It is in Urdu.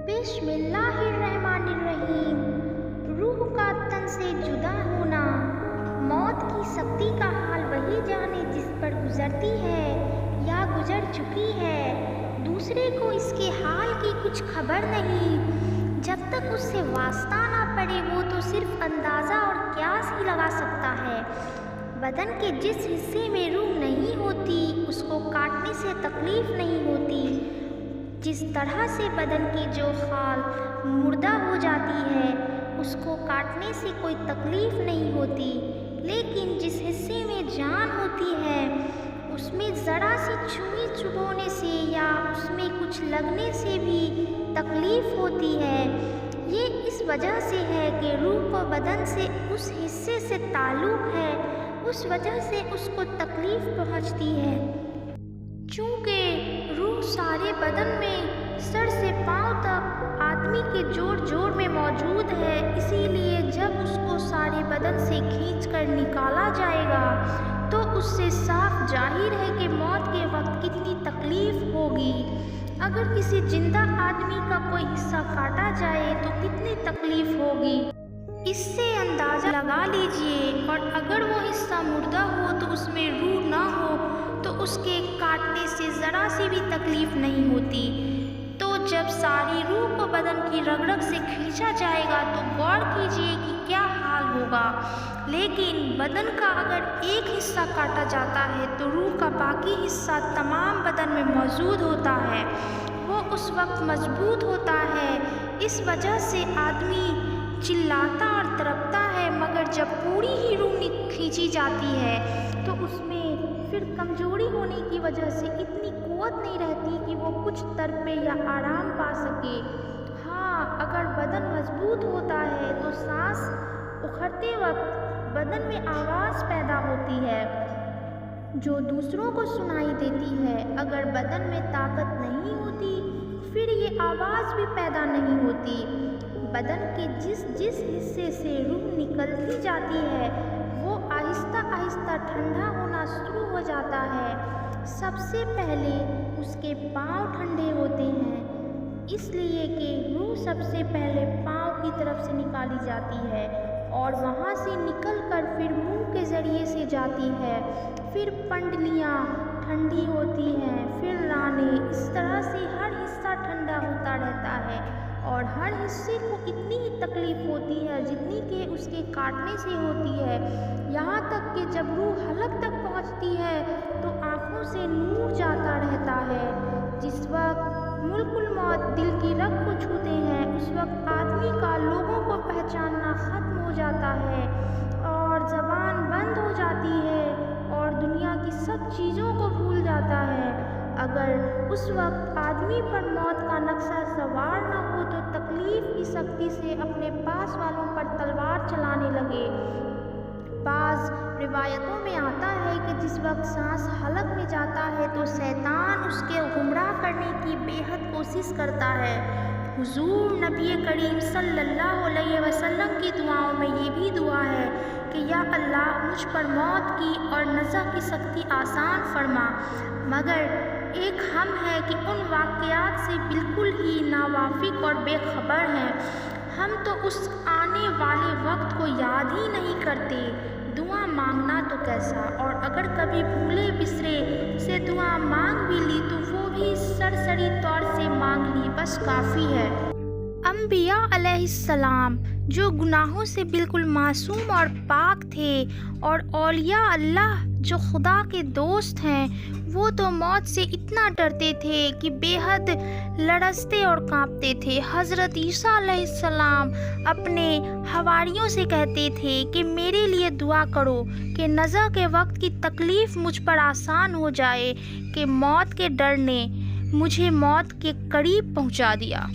بسم اللہ الرحمن الرحیم۔ روح کا تن سے جدا ہونا، موت کی سختی کا حال وہی جانے جس پر گزرتی ہے یا گزر چکی ہے، دوسرے کو اس کے حال کی کچھ خبر نہیں۔ جب تک اس سے واسطہ نہ پڑے وہ تو صرف اندازہ اور قیاس ہی لگا سکتا ہے۔ بدن کے جس حصے میں روح نہیں ہوتی اس کو کاٹنے سے تکلیف نہیں ہوتی۔ جس طرح سے بدن کی جو خال مردہ ہو جاتی ہے اس کو کاٹنے سے کوئی تکلیف نہیں ہوتی، لیکن جس حصے میں جان ہوتی ہے اس میں ذرا سی سوئی چبھونے سے یا اس میں کچھ لگنے سے بھی تکلیف ہوتی ہے۔ یہ اس وجہ سے ہے کہ روح کو بدن سے اس حصے سے تعلق ہے، اس وجہ سے اس کو تکلیف پہنچتی ہے۔ چونکہ روح سارے بدن میں سر سے پاؤں تک آدمی کے جوڑ جوڑ میں موجود ہے، اسی لیے جب اس کو سارے بدن سے کھینچ کر نکالا جائے گا تو اس سے صاف ظاہر ہے کہ موت کے وقت کتنی تکلیف ہوگی۔ اگر کسی زندہ آدمی کا کوئی حصہ کاٹا جائے تو کتنی تکلیف ہوگی، اس سے اندازہ لگا لیجئے۔ اور اگر وہ حصہ مردہ ہو تو اس میں روح نہ ہو تو اس کے کاٹنے سے ذرا سی بھی تکلیف نہیں ہوتی۔ تو جب ساری روح کو بدن کی رگ رگ سے کھینچا جائے گا تو غور کیجئے کہ کیا حال ہوگا۔ لیکن بدن کا اگر ایک حصہ کاٹا جاتا ہے تو روح کا باقی حصہ تمام بدن میں موجود ہوتا ہے، وہ اس وقت مضبوط ہوتا ہے۔ اس وجہ سے آدمی چلاتا اور تڑپتا ہے، مگر جب پوری ہی روح کھینچی جاتی ہے تو اس میں پھر کمزوری ہونے کی وجہ سے اتنی قوت نہیں رہتی کہ وہ کچھ تڑپے یا آرام پا سکے۔ ہاں، اگر بدن مضبوط ہوتا ہے تو سانس اکھڑتے وقت بدن میں آواز پیدا ہوتی ہے جو دوسروں کو سنائی دیتی ہے۔ اگر بدن میں طاقت نہیں ہوتی پھر یہ آواز بھی پیدا نہیں ہوتی۔ بدن کے جس حصے سے روح نکلتی جاتی ہے وہ آہستہ آہستہ ٹھنڈا ہونا شروع ہو جاتا ہے۔ سب سے پہلے اس کے پاؤں ٹھنڈے ہوتے ہیں، اس لیے کہ روح سب سے پہلے پاؤں کی طرف سے نکالی جاتی ہے اور وہاں سے نکل کر پھر منہ کے ذریعے سے جاتی ہے، پھر پنڈلیاں ٹھنڈی ہوتی ہیں، پھر رانیں۔ اس طرح سے ہر حصہ ٹھنڈا ہوتا رہتا ہے اور ہر حصے کو اتنی ہی تکلیف ہوتی ہے جتنی کہ اس کے کاٹنے سے ہوتی ہے، یہاں تک کہ جب روح حلق تک پہنچتی ہے تو آنکھوں سے نور جاتا رہتا ہے۔ جس وقت ملک الموت دل کی رگ کو چھوتے ہیں اس وقت آدمی کا لوگوں کو پہچاننا ختم ہو جاتا ہے اور زبان بند ہو جاتی ہے اور دنیا کی سب چیزوں کو بھول جاتا ہے۔ اگر اس وقت آدمی پر موت کا نقشہ سوار نہ ہو تو تکلیف کی سختی سے اپنے پاس والوں پر تلوار چلانے لگے۔ بعض روایتوں میں آتا ہے کہ جس وقت سانس حلق میں جاتا ہے تو شیطان اس کے گمراہ کرنے کی بے حد کوشش کرتا ہے۔ حضور نبی کریم صلی اللہ علیہ وسلم کی دعاؤں میں یہ بھی دعا ہے کہ یا اللہ مجھ پر موت کی اور نزع کی سختی آسان فرما، مگر ایک ہم ہے کہ ان واقعات سے بالکل ہی ناواقف اور بے خبر ہیں، ہم تو اس آنے والے وقت کو یاد ہی نہیں کرتے۔ دعا مانگنا تو کیسا، اور اگر کبھی بھولے بسرے سے دعا مانگ بھی لی تو وہ بھی سرسری طور سے مانگ لی، بس کافی ہے۔ انبیاء علیہ السلام جو گناہوں سے بالکل معصوم اور پاک تھے، اور اولیاء اللہ جو خدا کے دوست ہیں، وہ تو موت سے اتنا ڈرتے تھے کہ بے حد لرزتے اور کانپتے تھے۔ حضرت عیسیٰ علیہ السلام اپنے حواریوں سے کہتے تھے کہ میرے لیے دعا کرو کہ نزع کے وقت کی تکلیف مجھ پر آسان ہو جائے، کہ موت کے ڈر نے مجھے موت کے قریب پہنچا دیا۔